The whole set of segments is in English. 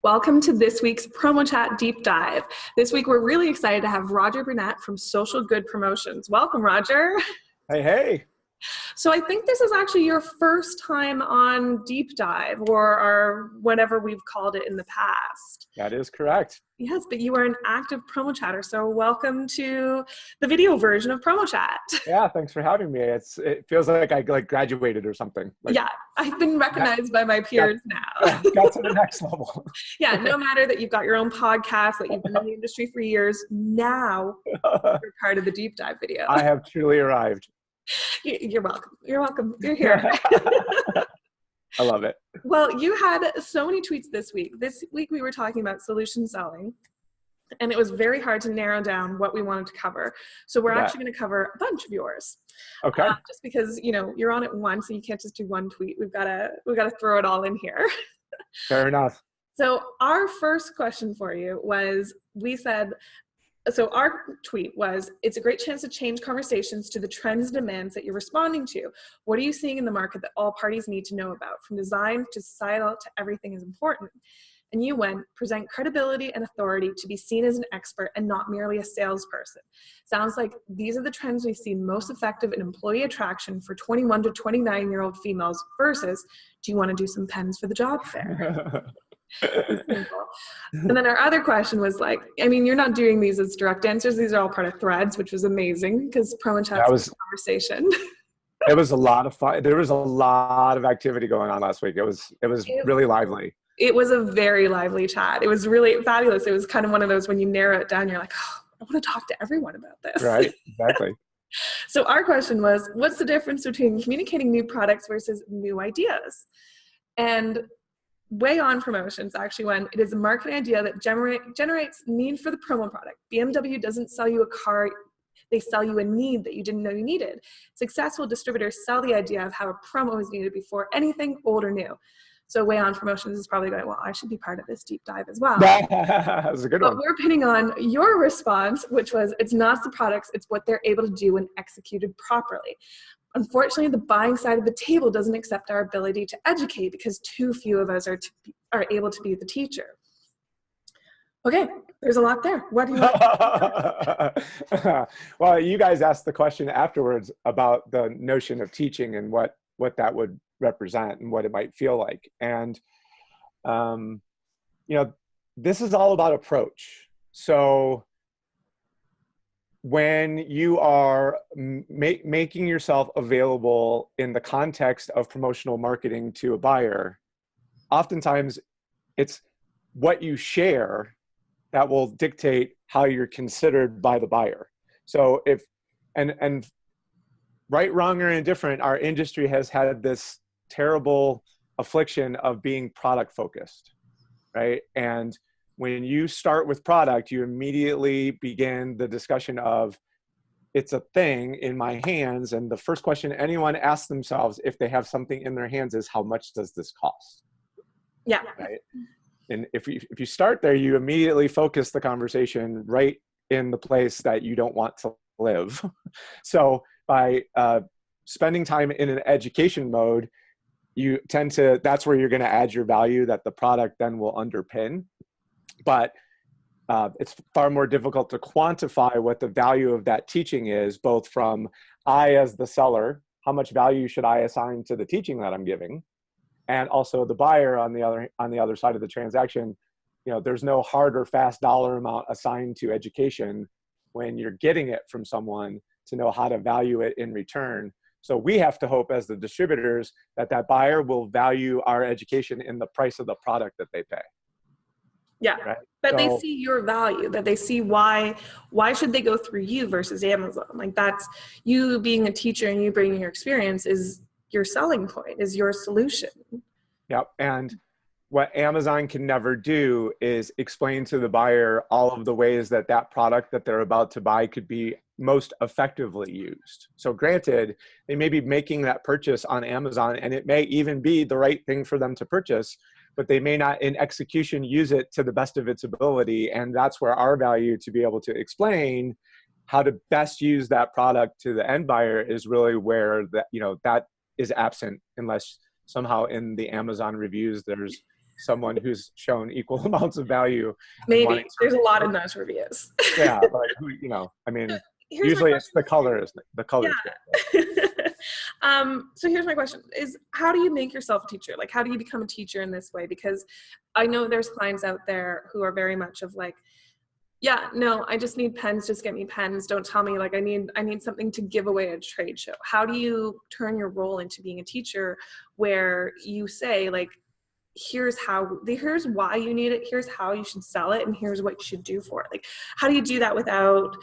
Welcome to this week's PromoChat Deep Dive. This week, we're really excited to have Roger Burnett from Social Good Promotions. Welcome, Roger. Hey, hey. So I think this is actually your first time on Deep Dive, or whatever we've called it in the past. That is correct. Yes, but you are an active PromoChatter, so welcome to the video version of PromoChat. Yeah, thanks for having me. It feels like I graduated or something. Yeah, I've been recognized by my peers now. Got to the next level. Yeah, no matter that you've got your own podcast, that you've been in the industry for years, now you're part of the Deep Dive video. I have truly arrived. You're welcome. You're welcome. You're here. I love it. Well, you had so many tweets this week. This week we were talking about solution selling, and it was very hard to narrow down what we wanted to cover. So we're actually going to cover a bunch of yours. Okay. Just because, you know, you're on it once, so you can't just do one tweet. We've got to throw it all in here. Fair enough. So our first question for you was, so our tweet was, it's a great chance to change conversations to the trends and demands that you're responding to. What are you seeing in the market that all parties need to know about? From design to societal to everything is important. And you went, present credibility and authority to be seen as an expert and not merely a salesperson. Sounds like these are the trends we see most effective in employee attraction for 21 to 29-year-old females versus, do you want to do some pens for the job fair? And then our other question was like, I mean, you're not doing these as direct answers. These are all part of threads, which was amazing because PromoChat was a conversation. It was a lot of fun. There was a lot of activity going on last week. It was really lively. It was a very lively chat. It was really fabulous. It was kind of one of those when you narrow it down, you're like, oh, I want to talk to everyone about this. Right, exactly. So our question was, what's the difference between communicating new products versus new ideas? And Way On Promotions actually went, it is a marketing idea that generates need for the promo product. BMW doesn't sell you a car, they sell you a need that you didn't know you needed. Successful distributors sell the idea of how a promo is needed before anything old or new. So Way On Promotions is probably going, well, I should be part of this deep dive as well. That was a good one. But we're pinning on your response, which was, it's not the products, it's what they're able to do when executed properly. Unfortunately, the buying side of the table doesn't accept our ability to educate because too few of us are able to be the teacher. Okay, there's a lot there. What do you want? Well, you guys asked the question afterwards about the notion of teaching and what that would represent and what it might feel like. And, you know, this is all about approach. So when you are making yourself available in the context of promotional marketing to a buyer, oftentimes it's what you share that will dictate how you're considered by the buyer. So and right, wrong, or indifferent, our industry has had this terrible affliction of being product focused, right? And when you start with product, you immediately begin the discussion of, it's a thing in my hands. And the first question anyone asks themselves if they have something in their hands is, how much does this cost? Yeah. Right? And if you start there, you immediately focus the conversation right in the place that you don't want to live. So by spending time in an education mode, you tend to, that's where you're going to add your value that the product then will underpin. But it's far more difficult to quantify what the value of that teaching is, both from I as the seller, how much value should I assign to the teaching that I'm giving, and also the buyer on the other side of the transaction. You know, there's no hard or fast dollar amount assigned to education when you're getting it from someone to know how to value it in return. So we have to hope as the distributors that that buyer will value our education in the price of the product that they pay. Yeah, right? But they see your value, that they see why should they go through you versus Amazon? Like, that's you being a teacher and you bringing your experience is your selling point, is your solution. Yep. And what Amazon can never do is explain to the buyer all of the ways that that product that they're about to buy could be most effectively used. So granted, they may be making that purchase on Amazon and it may even be the right thing for them to purchase, but they may not in execution use it to the best of its ability. And that's where our value to be able to explain how to best use that product to the end buyer is really where that, you know, that is absent unless somehow in the Amazon reviews, there's someone who's shown equal amounts of value. And Maybe wanting there's a lot to, in those reviews. yeah, but I mean, Here's my usually it's the question. color. The color is good. Yeah. So here's my question is, how do you make yourself a teacher? Like, how do you become a teacher in this way? Because I know there's clients out there who are very much of like, yeah, no, I just need pens. Just get me pens. Don't tell me like I need something to give away at a trade show. How do you turn your role into being a teacher where you say like, here's why you need it. Here's how you should sell it. And here's what you should do for it. Like, how do you do that without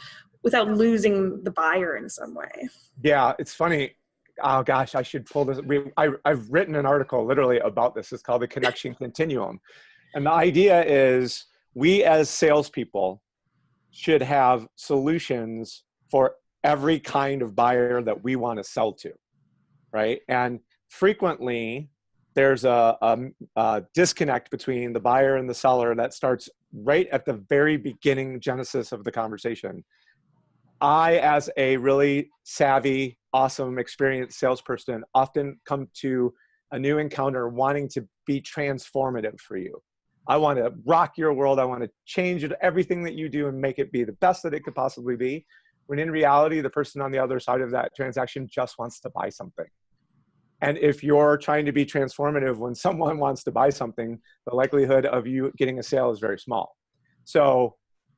losing the buyer in some way? Yeah, it's funny. Oh gosh, I should pull this. I've written an article literally about this. It's called the Connection Continuum. And the idea is we as salespeople should have solutions for every kind of buyer that we want to sell to, right? And frequently there's a disconnect between the buyer and the seller that starts right at the very beginning genesis of the conversation. I, as a really savvy, awesome, experienced salesperson, often come to a new encounter wanting to be transformative for you. I want to rock your world. I want to change everything that you do and make it be the best that it could possibly be. When in reality, the person on the other side of that transaction just wants to buy something. And if you're trying to be transformative when someone wants to buy something, the likelihood of you getting a sale is very small. So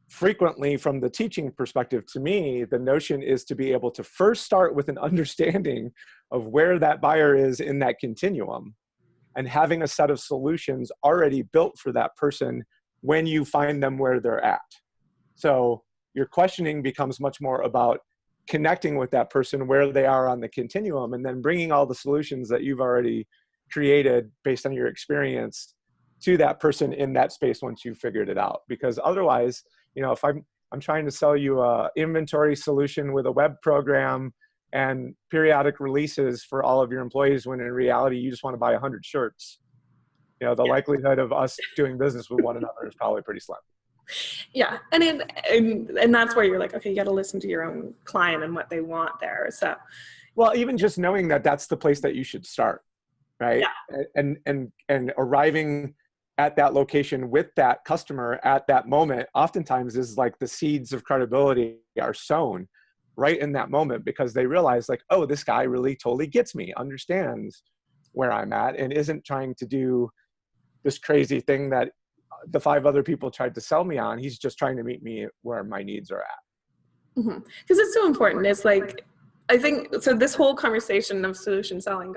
frequently, from the teaching perspective, to me, the notion is to be able to first start with an understanding of where that buyer is in that continuum and having a set of solutions already built for that person when you find them where they're at. So your questioning becomes much more about connecting with that person where they are on the continuum and then bringing all the solutions that you've already created based on your experience to that person in that space once you've figured it out. Because otherwise, if I'm trying to sell you a inventory solution with a web program and periodic releases for all of your employees, when in reality you just want to buy 100 shirts, the likelihood of us doing business with one another is probably pretty slim. Yeah, and that's where you're like, okay, you got to listen to your own client and what they want there. So, well, even just knowing that that's the place that you should start, right? Yeah. And arriving at that location with that customer at that moment, oftentimes is like the seeds of credibility are sown right in that moment, because they realize like, oh, this guy really totally gets me, understands where I'm at, and isn't trying to do this crazy thing that the 5 other people tried to sell me on. He's just trying to meet me where my needs are at. Mm-hmm. Because it's so important. It's like, I think, so this whole conversation of solution selling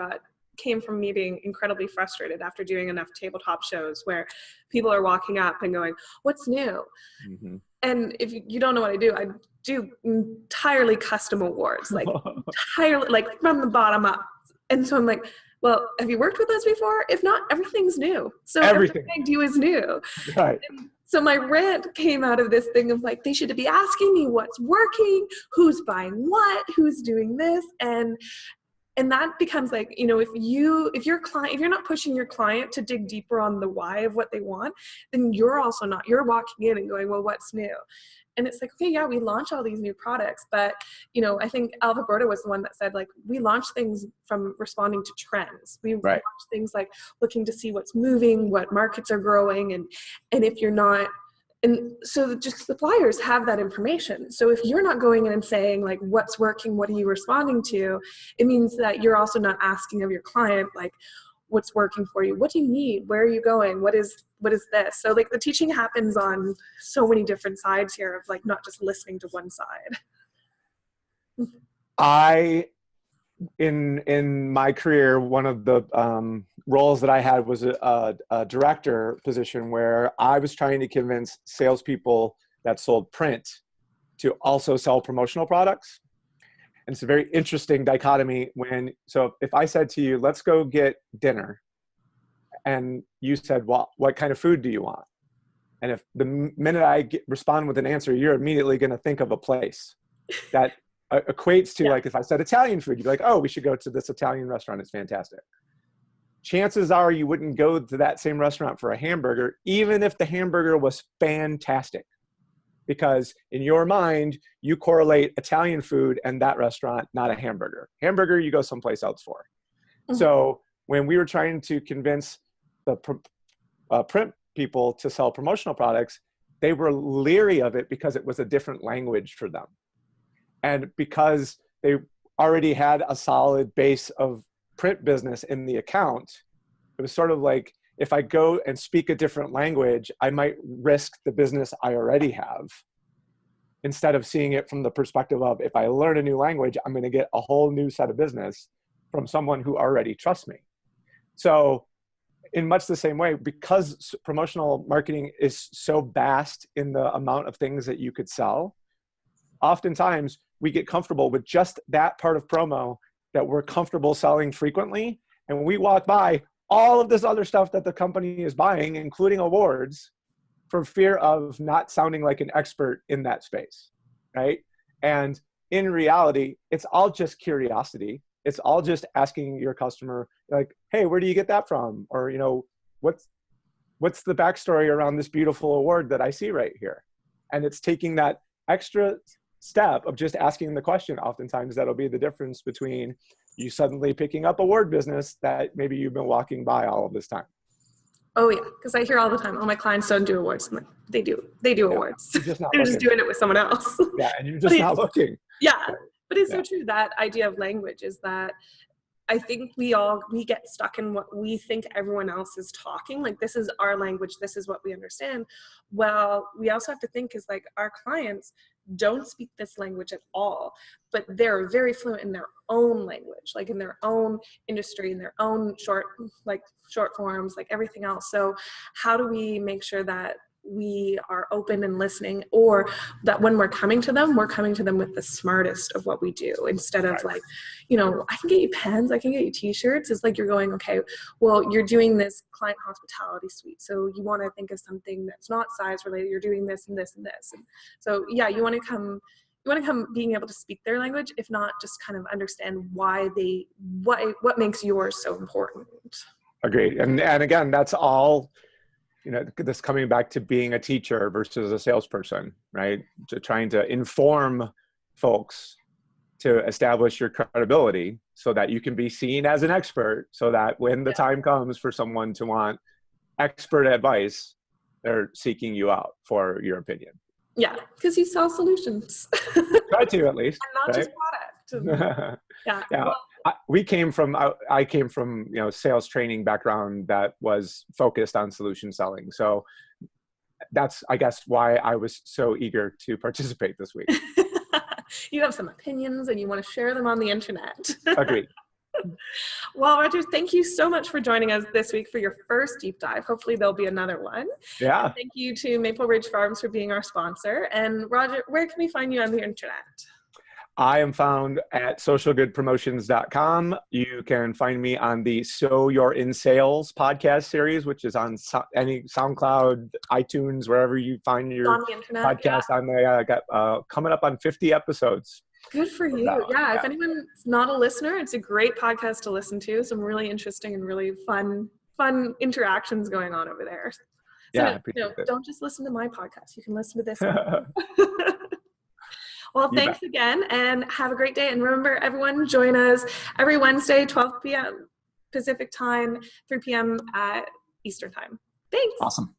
came from me being incredibly frustrated after doing enough tabletop shows where people are walking up and going, what's new? Mm-hmm. And if you don't know what I do entirely custom awards, like entirely, like from the bottom up. And so I'm like, well, have you worked with us before? If not, everything's new. So everything I do is new. Right. And so my rant came out of this thing of like, they should be asking me what's working, who's buying what, who's doing this. And that becomes like, if you're not pushing your client to dig deeper on the why of what they want, then you're also not, you're walking in and going, well, what's new? And it's like, okay, yeah, we launch all these new products, but I think Alva Broda was the one that said, like, we launch things from responding to trends. We launch things like looking to see what's moving, what markets are growing, and if you're not, and so just suppliers have that information. So if you're not going in and saying like, what's working, what are you responding to, it means that you're also not asking of your client, like, what's working for you? What do you need? Where are you going? What is this? So like the teaching happens on so many different sides here of like, not just listening to one side. In my career, one of the roles that I had was a director position where I was trying to convince salespeople that sold print to also sell promotional products. And it's a very interesting dichotomy so if I said to you, let's go get dinner, and you said, well, what kind of food do you want? And if the minute I respond with an answer, you're immediately going to think of a place that equates to like, if I said Italian food, you'd be like, oh, we should go to this Italian restaurant. It's fantastic. Chances are you wouldn't go to that same restaurant for a hamburger, even if the hamburger was fantastic. Because in your mind, you correlate Italian food and that restaurant, not a hamburger. Hamburger, you go someplace else for. Mm-hmm. So when we were trying to convince print people to sell promotional products, they were leery of it because it was a different language for them. And because they already had a solid base of print business in the account, it was sort of like, if I go and speak a different language, I might risk the business I already have, instead of seeing it from the perspective of, if I learn a new language, I'm going to get a whole new set of business from someone who already trusts me. So in much the same way, because promotional marketing is so vast in the amount of things that you could sell, oftentimes we get comfortable with just that part of promo that we're comfortable selling frequently. And we walk by all of this other stuff that the company is buying, including awards, for fear of not sounding like an expert in that space, right? And in reality, it's all just curiosity. It's all just asking your customer, like, hey, where do you get that from? Or, what's the backstory around this beautiful award that I see right here? And it's taking that extra step of just asking the question. Oftentimes that'll be the difference between you suddenly picking up award business that maybe you've been walking by all of this time. Oh yeah, because I hear all the time, oh, my clients don't do awards. I'm like, they do awards. They're just just doing it with someone else. Yeah, and you're just not looking. Yeah, but it's so true. That idea of language is that I think we get stuck in what we think everyone else is talking. Like, this is our language. This is what we understand. Well, we also have to think is like, our clients don't speak this language at all, but they're very fluent in their own language, like in their own industry, in their own short forms, like everything else. So how do we make sure that we are open and listening, or that when we're coming to them with the smartest of what we do, instead of like, I can get you pens, I can get you t-shirts. It's like, you're going, okay, well, you're doing this client hospitality suite, so you want to think of something that's not size related. You're doing this and this and this. And so, yeah, you want to come being able to speak their language, if not just kind of understand what makes yours so important. Agreed. And again, that's all, this coming back to being a teacher versus a salesperson, right? To trying to inform folks to establish your credibility so that you can be seen as an expert, so that when the time comes for someone to want expert advice, they're seeking you out for your opinion. Yeah, because you sell solutions. Try to, at least. And not just product. Yeah. Well, I came from sales training background that was focused on solution selling. So that's, I guess, why I was so eager to participate this week. You have some opinions and you want to share them on the internet. Agreed. Well, Roger, thank you so much for joining us this week for your first deep dive. Hopefully there'll be another one. Yeah. And thank you to Maple Ridge Farms for being our sponsor. And Roger, where can we find you on the internet? I am found at socialgoodpromotions.com. You can find me on the So You're in Sales podcast series, which is on any SoundCloud, iTunes, wherever you find your on the internet, podcast. On there, I got coming up on 50 episodes. Good for you. Yeah, if anyone's not a listener, it's a great podcast to listen to. Some really interesting and really fun interactions going on over there. So, I appreciate it. Don't just listen to my podcast. You can listen to this one. Well, thanks again, and have a great day. And remember, everyone, join us every Wednesday, 12 p.m. Pacific time, 3 p.m. Eastern time. Thanks. Awesome.